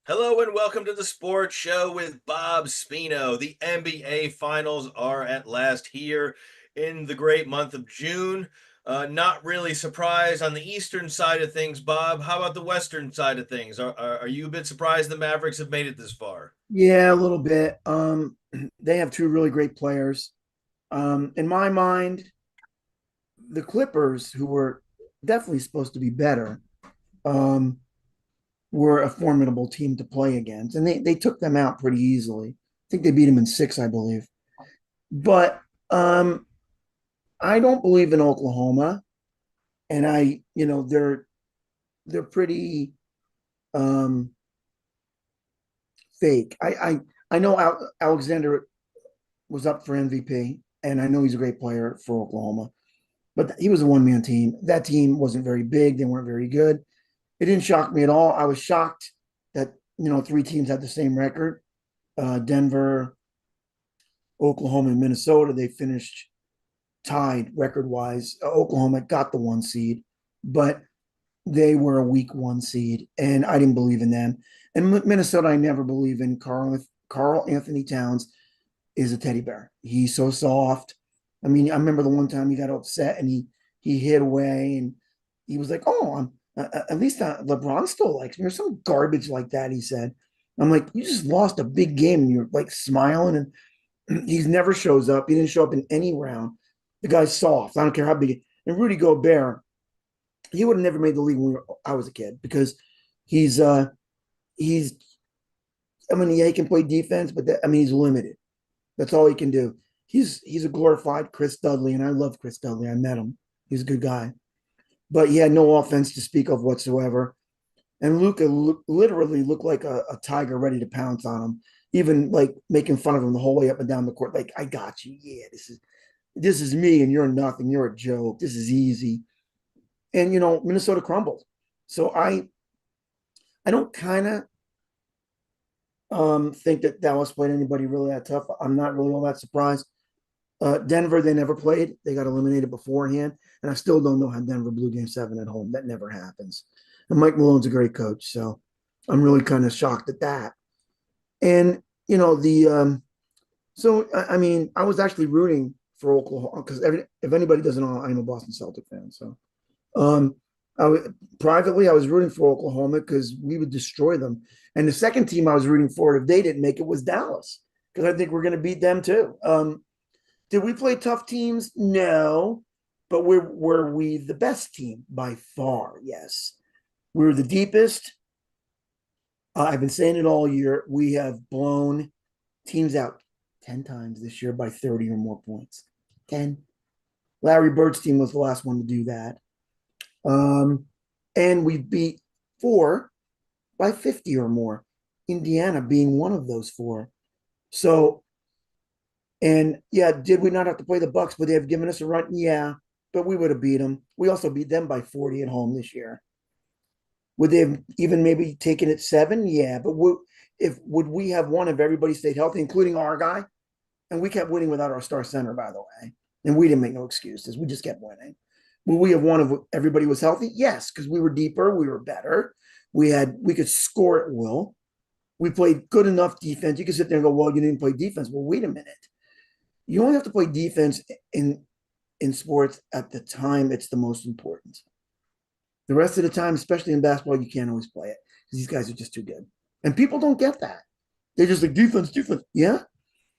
Hello and welcome to the Sports Show with Bob Spino. The NBA Finals are at last here in the great month of June. Not really surprised on the Eastern side of things, Bob. How about the Western side of things? Are you a bit surprised the Mavericks have made it this far? Yeah, a little bit. They have two really great players. In my mind, the Clippers, who were definitely supposed to be better, um, were a formidable team to play against, and they took them out pretty easily. I think they beat them in six, I believe. But I don't believe in Oklahoma, and they're pretty um, fake. I know Alexander was up for MVP, and I know he's a great player for Oklahoma. But he was a one man team. That team wasn't very big. They weren't very good. It didn't shock me at all. I was shocked that, three teams had the same record. Denver, Oklahoma, and Minnesota. They finished tied record wise. Oklahoma got the one seed, but they were a weak one seed, and I didn't believe in them. And Minnesota, I never believe in. Carl Anthony Towns is a teddy bear. He's so soft. I mean, I remember the one time he got upset and he hid away and he was like, "Oh, at least LeBron still likes me," or some garbage like that. He said, "I'm like, you just lost a big game and you're like smiling." And he never shows up. He didn't show up in any round. The guy's soft. I don't care how big. And Rudy Gobert, he would have never made the league when I was a kid because he's he's. I mean, yeah, he can play defense, but he's limited. That's all he can do. He's a glorified Chris Dudley, and I love Chris Dudley. I met him. He's a good guy, but he had no offense to speak of whatsoever. And Luka literally looked like a tiger ready to pounce on him, even like making fun of him the whole way up and down the court. Like, I got you. Yeah, this is me, and you're nothing. You're a joke. This is easy. And Minnesota crumbled. So I don't kind of think that Dallas played anybody really that tough. I'm not really all that surprised. Denver, they never played. They got eliminated beforehand. And I still don't know how Denver blew game seven at home. That never happens. And Mike Malone's a great coach. So I'm really kind of shocked at that. And, I mean, I was actually rooting for Oklahoma because if anybody doesn't know, I'm a Boston Celtic fan. So um, privately, I was rooting for Oklahoma because we would destroy them. And the second team I was rooting for, if they didn't make it, was Dallas because I think we're going to beat them too. Did we play tough teams? No. But were we the best team? By far, yes. We were the deepest. I've been saying it all year. We have blown teams out 10 times this year by 30 or more points. 10. Larry Bird's team was the last one to do that. Um, and we beat four by 50 or more, Indiana being one of those four. So, and yeah, did we not have to play the Bucks? But they have given us a run? Yeah, but we would have beat them. We also beat them by 40 at home this year. Would they have even maybe taken it seven? Yeah, but would we have won if everybody stayed healthy, including our guy? And we kept winning without our star center, by the way. And we didn't make no excuses. We just kept winning. Would we have won if everybody was healthy? Yes, because we were deeper, we were better. We could score at will. We played good enough defense. You can sit there and go, well, you didn't play defense. Well, wait a minute. You only have to play defense in sports at the time it's the most important. The rest of the time, especially in basketball, you can't always play it because these guys are just too good. And people don't get that. They're just like defense, defense. Yeah.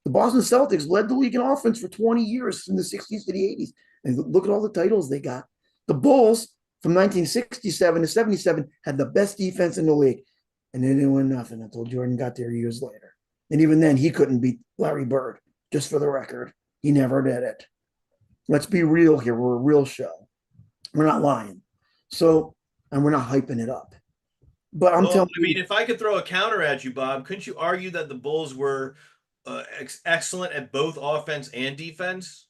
The Boston Celtics led the league in offense for 20 years from the 60s to the 80s. And look at all the titles they got. The Bulls from 1967 to 77 had the best defense in the league. And they didn't win nothing until Jordan got there years later. And even then, he couldn't beat Larry Bird, just for the record. He never did it. Let's be real here. We're a real show. We're not lying. So, and we're not hyping it up. But I'm Well, telling I mean, you, if I could throw a counter at you, Bob, couldn't you argue that the Bulls were excellent at both offense and defense?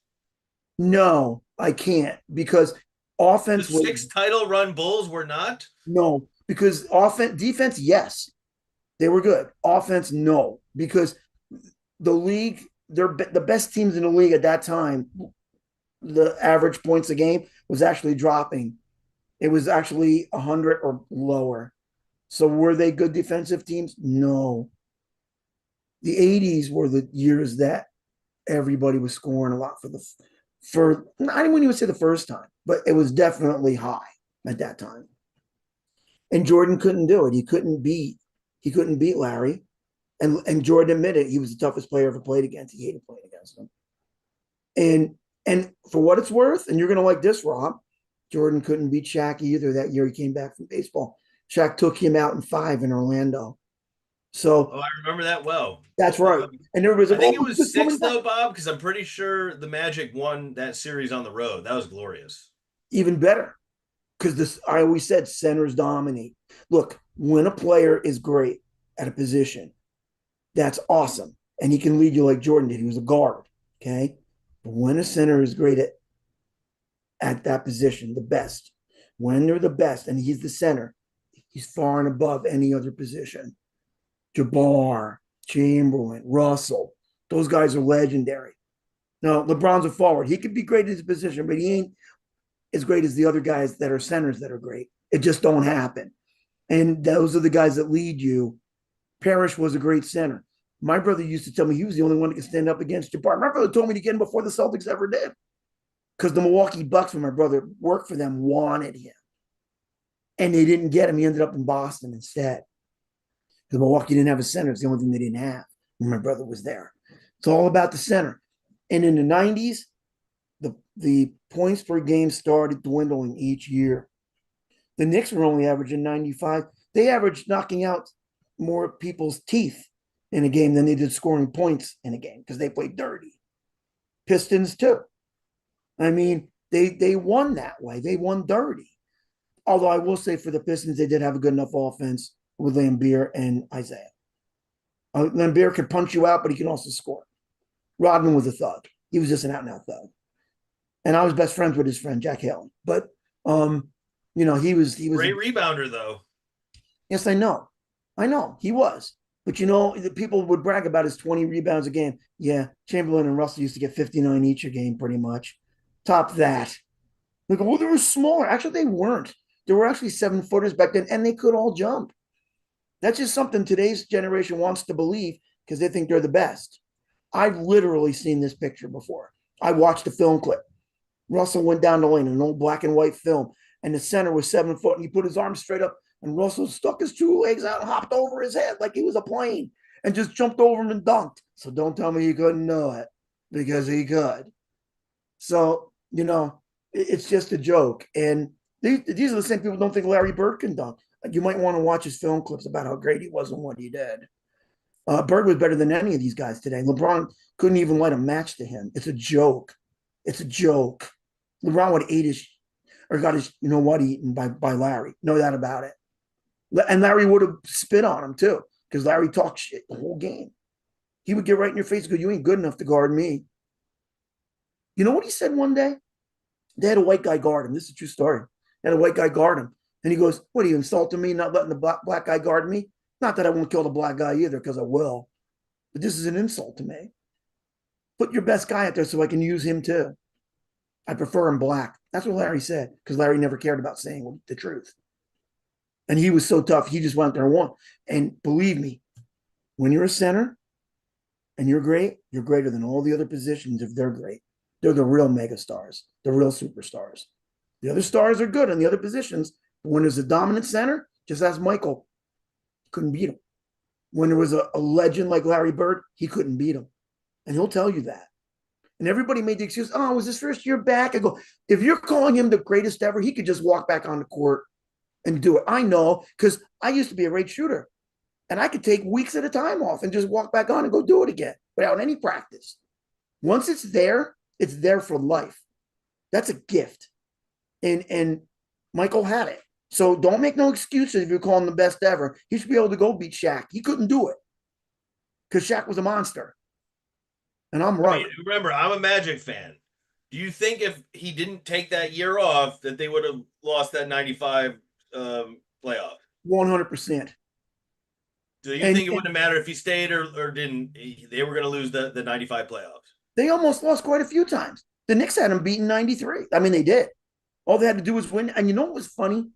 no, I can't because The offense was six title run Bulls were not? no, because defense, yes, they were good. Offense, no, because the league, they're the best teams in the league at that time. The average points a game was actually dropping. It was actually 100 or lower. So were they good defensive teams? No. The 80s were the years that everybody was scoring a lot for I didn't even say the first time, but it was definitely high at that time. And Jordan couldn't do it. He couldn't beat Larry. And Jordan admitted he was the toughest player ever played against. He hated playing against him. And for what it's worth, and you're gonna like this, Rob, Jordan couldn't beat Shaq either that year he came back from baseball. Shaq took him out in 5 in Orlando. So Oh, I remember that well. that's right. And everybody's I like, think oh, it he's was just coming six back. though, Bob, because I'm pretty sure the Magic won that series on the road. That was glorious. Even better. Because this I always said centers dominate. Look, when a player is great at a position, that's awesome. And he can lead you like Jordan did. He was a guard. Okay. But when a center is great at that position, the best, when they're the best and he's the center, he's far and above any other position. Jabbar, Chamberlain, Russell, those guys are legendary. Now, LeBron's a forward. He could be great at his position, but he ain't as great as the other guys that are centers that are great. It just don't happen. And those are the guys that lead you. Parrish was a great center. My brother used to tell me he was the only one that could stand up against Jabbar. My brother told me to get him before the Celtics ever did. Because the Milwaukee Bucks, when my brother worked for them, wanted him. And they didn't get him. He ended up in Boston instead. Because Milwaukee didn't have a center. It's the only thing they didn't have when my brother was there. It's all about the center. And in the 90s, the points per game started dwindling each year. The Knicks were only averaging 95. They averaged knocking out more people's teeth in a game than they did scoring points in a game because they played dirty. Pistons too. I mean, they won that way. They won dirty. Although I will say for the Pistons, they did have a good enough offense with Lambeer and Isaiah. Lambeer could punch you out, but he can also score. Rodman was a thug. He was just an out-and-out thug. And I was best friends with his friend Jack Haley. But he was Great rebounder though. yes, I know he was. But the people would brag about his 20 rebounds a game. Yeah, Chamberlain and Russell used to get 59 each a game, pretty much. Top that. Like, oh, they were smaller. Actually, they weren't. They were actually 7-footers back then, and they could all jump. That's just something today's generation wants to believe because they think they're the best. I've literally seen this picture before. I watched a film clip. Russell went down the lane, an old black and white film, and the center was 7 foot, and he put his arms straight up, and Russell stuck his 2 legs out and hopped over his head like he was a plane and just jumped over him and dunked. So don't tell me he couldn't know it because he could. So, it's just a joke. And these are the same people who don't think Larry Bird can dunk. You might want to watch his film clips about how great he was and what he did. Bird was better than any of these guys today. LeBron couldn't even light a match to him. It's a joke. It's a joke. LeBron would ate his or got his eaten by Larry. No doubt about it. And Larry would have spit on him too, because Larry talked shit the whole game. He would get right in your face and go, "You ain't good enough to guard me." You know what he said one day? They had a white guy guard him. This is a true story. They had a white guy guard him. And he goes, "What, are you insulting me, not letting the black guy guard me? Not that I won't kill the black guy either, because I will. But this is an insult to me. Put your best guy out there so I can use him too. I prefer him black." That's what Larry said, because Larry never cared about saying the truth. And he was so tough, he just went there and won. And believe me, when you're a center and you're great, you're greater than all the other positions if they're great. They're the real mega stars, the real superstars. The other stars are good in the other positions, but when there's a dominant center, just ask Michael, couldn't beat him. When there was a legend like Larry Bird, he couldn't beat him. And he'll tell you that. And everybody made the excuse, "Oh, it was his first year back." I go, if you're calling him the greatest ever, he could just walk back on the court and do it. I know, because I used to be a great shooter. And I could take weeks at a time off and just walk back on and go do it again without any practice. Once it's there for life. That's a gift. And Michael had it. So don't make no excuses if you call him the best ever. He should be able to go beat Shaq. He couldn't do it because Shaq was a monster. And I'm right. I mean, remember, I'm a Magic fan. Do you think if he didn't take that year off, that they would have lost that 95 playoff? 100%. Do you think it wouldn't matter if he stayed or didn't? They were going to lose the 95 playoffs. They almost lost quite a few times. The Knicks had him beaten 93. I mean, they did. All they had to do was win. And you know what was funny?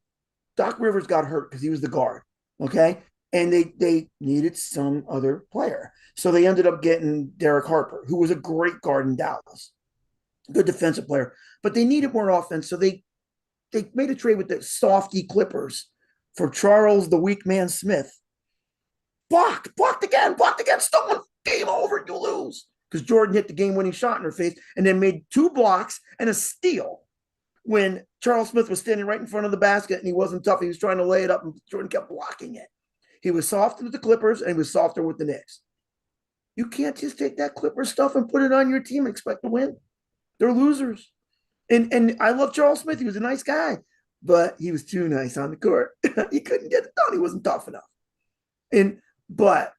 Doc Rivers got hurt because he was the guard. Okay. And they needed some other player. So they ended up getting Derek Harper, who was a great guard in Dallas, good defensive player, but they needed more offense. So they made a trade with the softy Clippers for Charles the Weak Man Smith. Blocked again, stolen. Game over, you lose. Because Jordan hit the game winning shot in her face and then made 2 blocks and a steal when Charles Smith was standing right in front of the basket and he wasn't tough. He was trying to lay it up and Jordan kept blocking it. He was soft with the Clippers and he was softer with the Knicks. You can't just take that Clipper stuff and put it on your team and expect to win. They're losers. And I love Charles Smith. He was a nice guy, but he was too nice on the court. He couldn't get it done. He wasn't tough enough. And but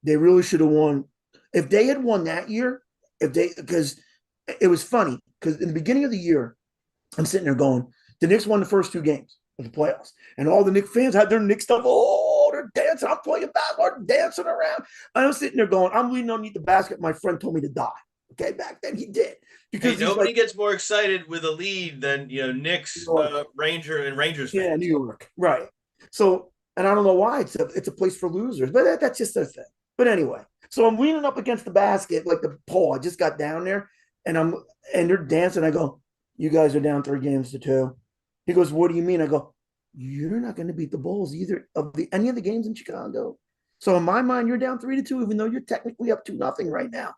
they really should have won. If they had won that year, if they because it was funny because in the beginning of the year, I'm sitting there going, the Knicks won the first 2 games of the playoffs, and all the Knicks fans had their Knicks stuff. Oh, they're dancing. I'm playing basketball, dancing around. I'm sitting there going, I'm leaning underneath the basket. My friend told me to die. Okay, back then he did Hey, because he's nobody like, gets more excited with a lead than Knicks, Rangers yeah, fans. New York, right? So, and I don't know why it's a place for losers, but that's just their thing. But anyway, so I'm leaning up against the basket like the pole. I just got down there, and they're dancing. I go, "You guys are down 3 games to 2." He goes, "What do you mean?" I go, "You're not going to beat the Bulls either of the any of the games in Chicago." So in my mind, you're down 3-2, even though you're technically up 2-0 right now.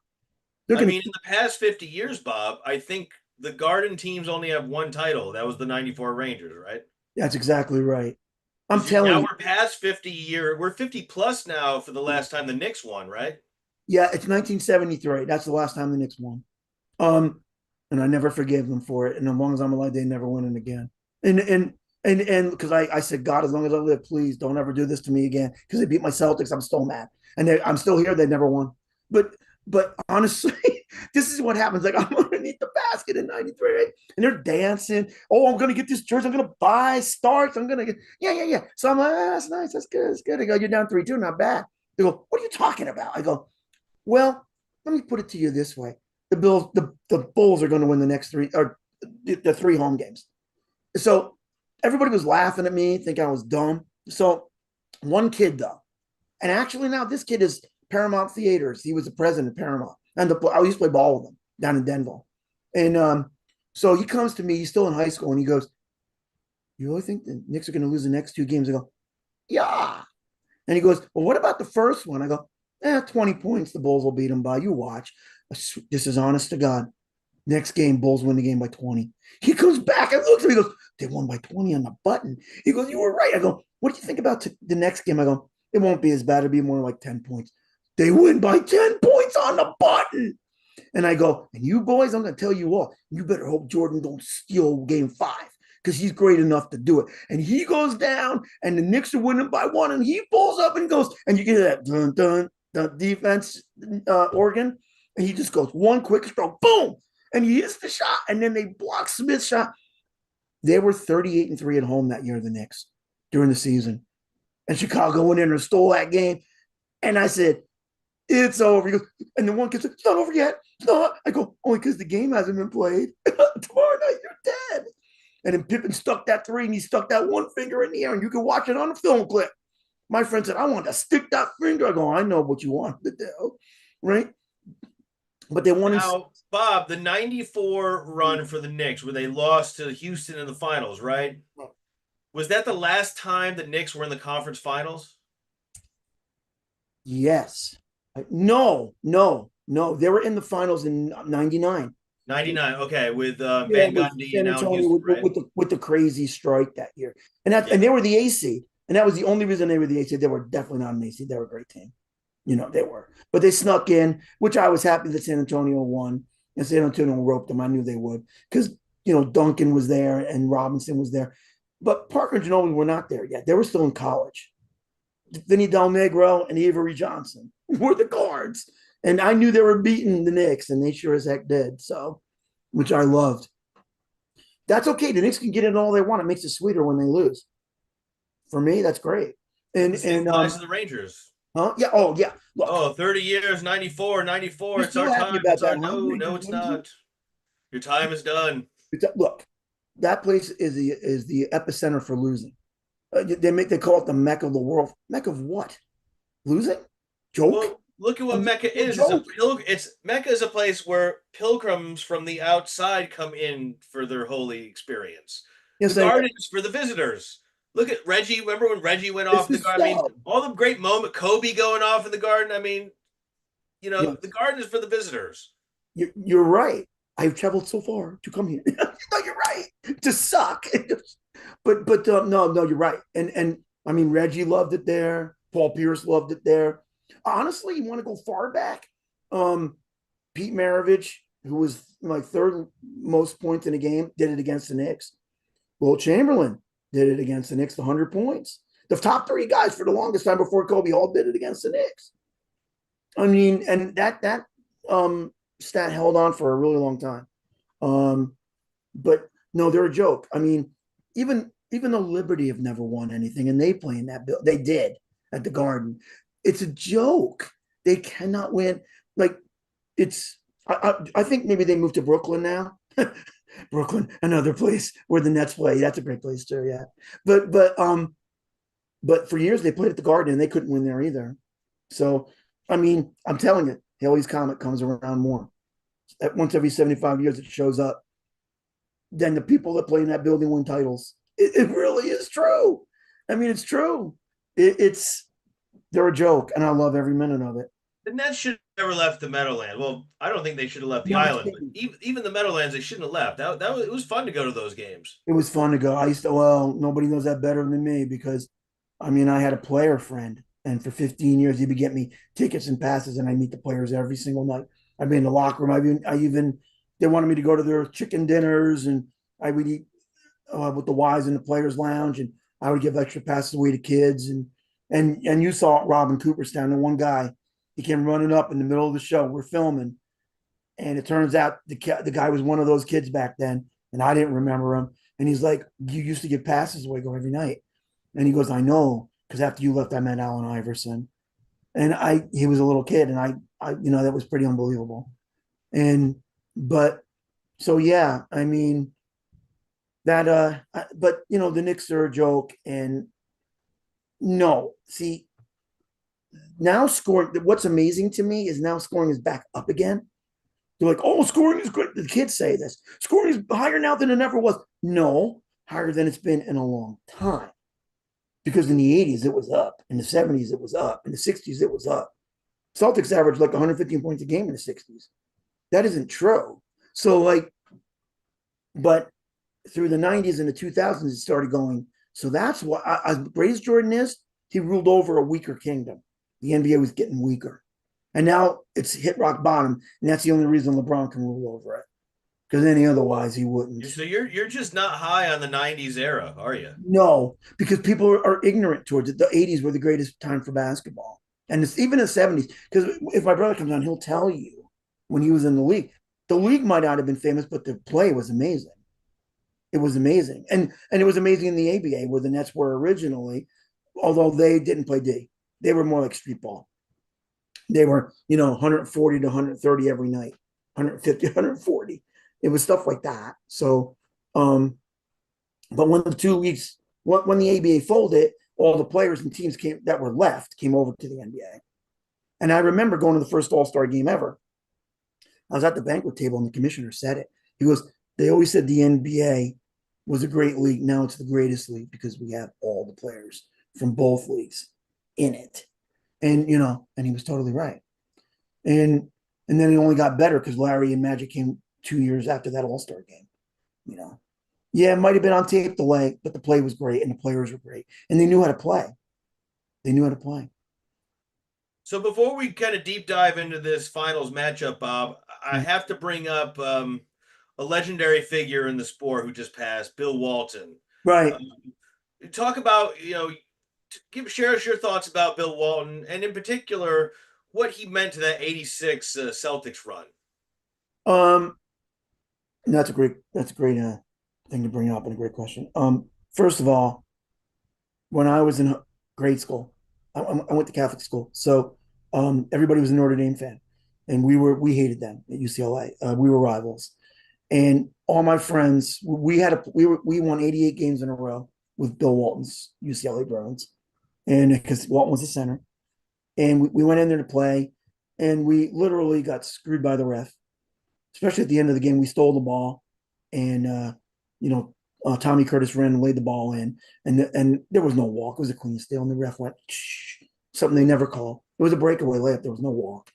They're I going to mean, in the past 50 years, Bob, I think the Garden teams only have one title. That was the 94 Rangers, right? That's exactly right. I'm Because telling now you, we're past 50 year, we're 50 plus now for the last time the Knicks won, right? yeah, it's 1973. That's the last time the Knicks won. Um, and I never forgave them for it. And as long as I'm alive, they never win it again. And because I said, God, as long as I live, please don't ever do this to me again. Because they beat my Celtics, I'm still mad, and I'm still here. They never won. But honestly, this is what happens. Like I'm underneath the basket in '93, right? And they're dancing. Oh, I'm gonna get this jersey. I'm gonna buy Starks. I'm gonna get yeah. So I'm like, that's nice. That's good. That's good. I go, you're down 3-2, not bad. They go, what are you talking about? I go, well, let me put it to you this way: the Bulls are going to win the next 3 or the 3 home games. So everybody was laughing at me, thinking I was dumb. So one kid though, and actually now this kid is Paramount Theaters. He was the president of Paramount, and I used to play ball with him down in Denver. And so he comes to me. He's still in high school, and he goes, "You really think the Knicks are going to lose the next 2 games?" I go, "Yeah." And he goes, "Well, what about the first one?" I go, 20 points. The Bulls will beat them by. You watch. This is honest to God. Next game, Bulls win the game by 20. He comes back and looks at me. He goes, they won by 20 on the button. He goes, you were right. I go, what do you think about the next game? I go, it won't be as bad. It'll be more like 10 points. They win by 10 points on the button. And I go, and you boys, I'm going to tell you all, you better hope Jordan don't steal game 5 because he's great enough to do it. And he goes down, and the Knicks are winning by 1, and he pulls up and goes, and you get that dun dun dun defense organ, and he just goes one quick stroke, boom, and he hits the shot, and then they block Smith's shot. They were 38-3 at home that year, the Knicks, during the season. And Chicago went in and stole that game. And I said, it's over. He goes, and then one kid said, it's not over yet. It's not. I go, only because the game hasn't been played. Tomorrow night, you're dead. And then Pippen stuck that 3 and he stuck that one finger in the air, and you can watch it on the film clip. My friend said, I want to stick that finger. I go, I know what you want to do. Right? But they won in. Now, Bob, the 94 run for the Knicks, where they lost to Houston in the finals, right? Was that the last time the Knicks were in the conference finals? Yes. No. They were in the finals in '99. 99. Okay, with Yeah, Van with Gundy and San Allen Antonio Houston, right? with the crazy strike that year, Yeah. and they were the A seed, and that was the only reason they were the A seed. They were definitely not an A seed. They were a great team, they were, but they snuck in, which I was happy that San Antonio won, and San Antonio roped them. I knew they would because Duncan was there and Robinson was there, but Parker and Ginobili were not there yet. They were still in college. Vinny Del Negro and Avery Johnson were the guards, and I knew they were beating the Knicks, and they sure as heck did. So, which I loved. That's okay. The Knicks can get it all they want. It makes it sweeter when they lose. For me, that's great. The And same and applies to the Rangers. yeah. Oh yeah. Look, Oh, 30 years, 94, you're 94. It's our still happy time. about It's our that, huh? no, no, Rangers it's losing. not. Your time is done. Look, that place is the epicenter for losing. They call it the Mecca of the world. Mecca of what? Losing? Joke? Well, look at A what Mecca musical is. joke? It's Mecca is a place where pilgrims from the outside come in for their holy experience. The Yes, and garden is for the visitors. Look at Reggie. Remember when Reggie went it's off in the the garden? I mean, sub. all the great moment, Kobe going off in the garden. I mean, Yeah, the garden is for the visitors. you're right. I've traveled so far to come here. No, you're right. To suck. But no, you're right. And I mean, Reggie loved it there. Paul Pierce loved it there. Honestly, you want to go far back? Um, Pete Maravich, who was like third most points in a game, did it against the Knicks. Will Chamberlain did it against the Knicks, the 100 points. The top three guys for the longest time before Kobe all did it against the Knicks. I mean, and that stat held on for a really long time. Um, but no, they're a joke. I mean, even the Liberty have never won anything, and they play in that bill. They did at the Garden. It's a joke. They cannot win. Like it's. I think maybe they moved to Brooklyn now. Brooklyn, another place where the Nets play. That's a great place too. Yeah, but for years they played at the Garden and they couldn't win there either. So, I mean, I'm telling you, Haley's Comet comes around more. Once every 75 years, it shows up. Then the people that play in that building win titles. It really is true. I mean, it's true. It's they're a joke, and I love every minute of it. The Nets should have never left the Meadowland. Well, I don't think they should have left the Never island, but kidding. even the Meadowlands, they shouldn't have left. That was, it was fun to go to those games. It was fun to go. I used to, well, nobody knows that better than me because I mean, I had a player friend, and for 15 years, he would get me tickets and passes, and I meet the players every single night. I'd be in the locker room. They wanted me to go to their chicken dinners, and I would eat with the wives in the players' lounge, and I would give extra passes away to kids, and you saw Robin Cooperstown, the one guy, he came running up in the middle of the show. We're filming, and it turns out the guy was one of those kids back then, and I didn't remember him. And he's like, "You used to give passes away, go every night." And he goes, "I know, because after you left, I met Allen Iverson." And he was a little kid, and that was pretty unbelievable. And but so yeah, I mean but the Knicks are a joke, and no, see now scoring. What's amazing to me is now scoring is back up again. They're like, "Oh, scoring is good." The kids say this. Scoring is higher now than it ever was. No, higher than it's been in a long time. Because in the 80s, it was up. In the 70s, it was up. In the 60s, it was up. Celtics averaged like 115 points a game in the 60s. That isn't true. So, but through the 90s and the 2000s, it started going. So that's why, as great as Jordan is, he ruled over a weaker kingdom. The NBA was getting weaker. And now it's hit rock bottom. And that's the only reason LeBron can rule over it. Because any otherwise, he wouldn't. So you're just not high on the '90s era, are you? No, because people are ignorant towards it. The 80s were the greatest time for basketball. And it's even the 70s. Because if my brother comes on, he'll tell you when he was in the league. The league might not have been famous, but the play was amazing. It was amazing. And it was amazing in the ABA where the Nets were originally, although they didn't play D. They were more like street ball. They were, 140 to 130 every night, 150, 140. It was stuff like that. So but when the 2 weeks, when the ABA folded, all the players and teams that were left came over to the NBA. And I remember going to the first All Star game ever. I was at the banquet table and the commissioner said it. He goes, "They always said the NBA was a great league. Now it's the greatest league because we have all the players from both leagues in it." And he was totally right. And and then it only got better because Larry and Magic came 2 years after that All Star game. You know, yeah, it might have been on tape delay, but the play was great and the players were great and they knew how to play. They knew how to play. So before we kind of deep dive into this finals matchup, Bob, I have to bring up a legendary figure in the sport who just passed, Bill Walton. Right. Um, Talk about share us your thoughts about Bill Walton, and in particular, what he meant to that '86 Celtics run. Um, that's a great thing to bring up and a great question. First of all, when I was in grade school, I went to Catholic school, so everybody was a Notre Dame fan, and we hated them at UCLA. We were rivals, and all my friends we won 88 games in a row. with Bill Walton's UCLA Bruins, and because Walton was the center, and we went in there to play, and we literally got screwed by the ref, especially at the end of the game. We stole the ball, and you know, Tommy Curtis ran and laid the ball in, and there was no walk. It was a clean steal, and the ref went shh, something they never call. It was a breakaway layup. There was no walk.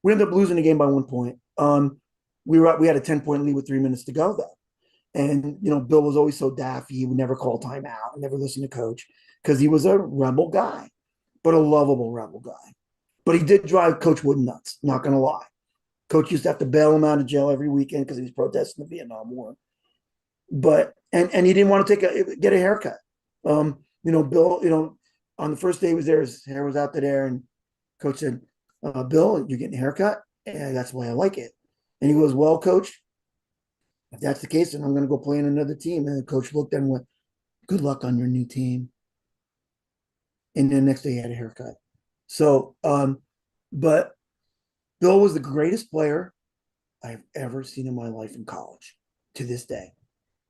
We ended up losing the game by 1 point. We had a 10-point lead with 3 minutes to go though, and Bill was always so daffy. He would never call timeout, never listen to coach because he was a rebel guy, but a lovable rebel guy. But he did drive Coach Wooden nuts. Not gonna lie. Coach used to have to bail him out of jail every weekend because he was protesting the Vietnam War. But and he didn't want to get a haircut. Bill, on the first day he was there, his hair was out to there, and Coach said, Bill, you're getting a haircut? Yeah, that's the way I like it. And he goes, well, Coach, if that's the case, then I'm going to go play in another team. And the coach looked at him and went, good luck on your new team. And then the next day he had a haircut. So, but Bill was the greatest player I've ever seen in my life in college to this day.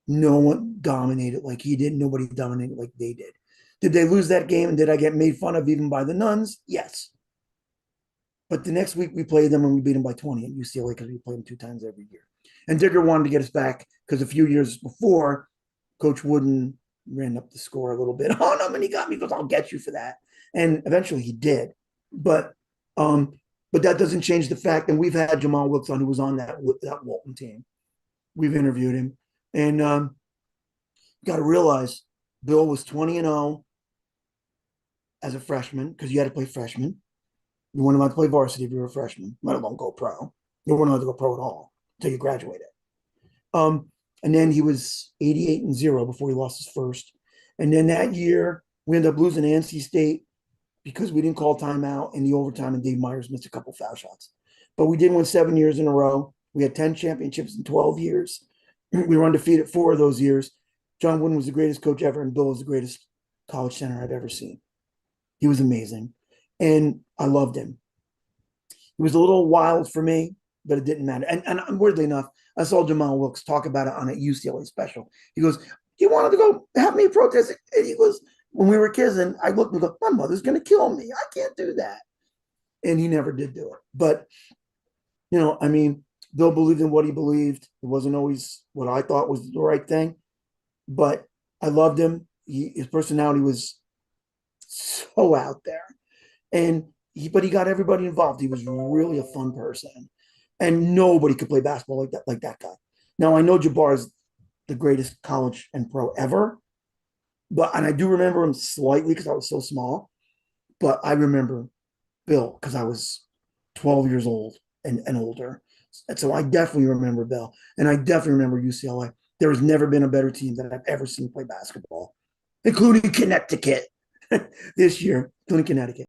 No one dominated like he did. Nobody dominated like they did. Did they lose that game? And did I get made fun of even by the nuns? Yes. But the next week we played them and we beat them by 20 at UCLA because we played them 2 times every year. And Digger wanted to get us back because a few years before, Coach Wooden ran up the score a little bit. Oh, no, man, he got me because I'll get you for that. And eventually he did. But that doesn't change the fact that we've had Jamal Wilkes on, who was on that Walton team. We've interviewed him. And you got to realize Bill was 20-0 as a freshman because you had to play freshman. You weren't allowed to play varsity if you were a freshman, let alone go pro. You weren't allowed to go pro at all until you graduated. And then he was 88-0 before he lost his first. And then that year, we ended up losing to NC State because we didn't call timeout in the overtime, and Dave Myers missed a couple foul shots. But we did win 7 years in a row. We had 10 championships in 12 years. We were undefeated 4 of those years. John Wooden was the greatest coach ever, and Bill was the greatest college center I've ever seen. He was amazing, and I loved him. He was a little wild for me, but it didn't matter. And weirdly enough, I saw Jamal Wilkes talk about it on a UCLA special. He goes, he wanted to go have me protest. And he goes, when we were kids, and I looked and go, my mother's going to kill me. I can't do that. And he never did do it. But, Bill believed in what he believed. It wasn't always what I thought was the right thing, but I loved him. His personality was so out there. But he got everybody involved. He was really a fun person. And nobody could play basketball like that guy. Now, I know Jabbar is the greatest college and pro ever, and I do remember him slightly because I was so small, but I remember Bill because I was 12 years old and older. And so I definitely remember Bill, and I definitely remember UCLA. There has never been a better team that I've ever seen play basketball, including Connecticut this year, including Connecticut.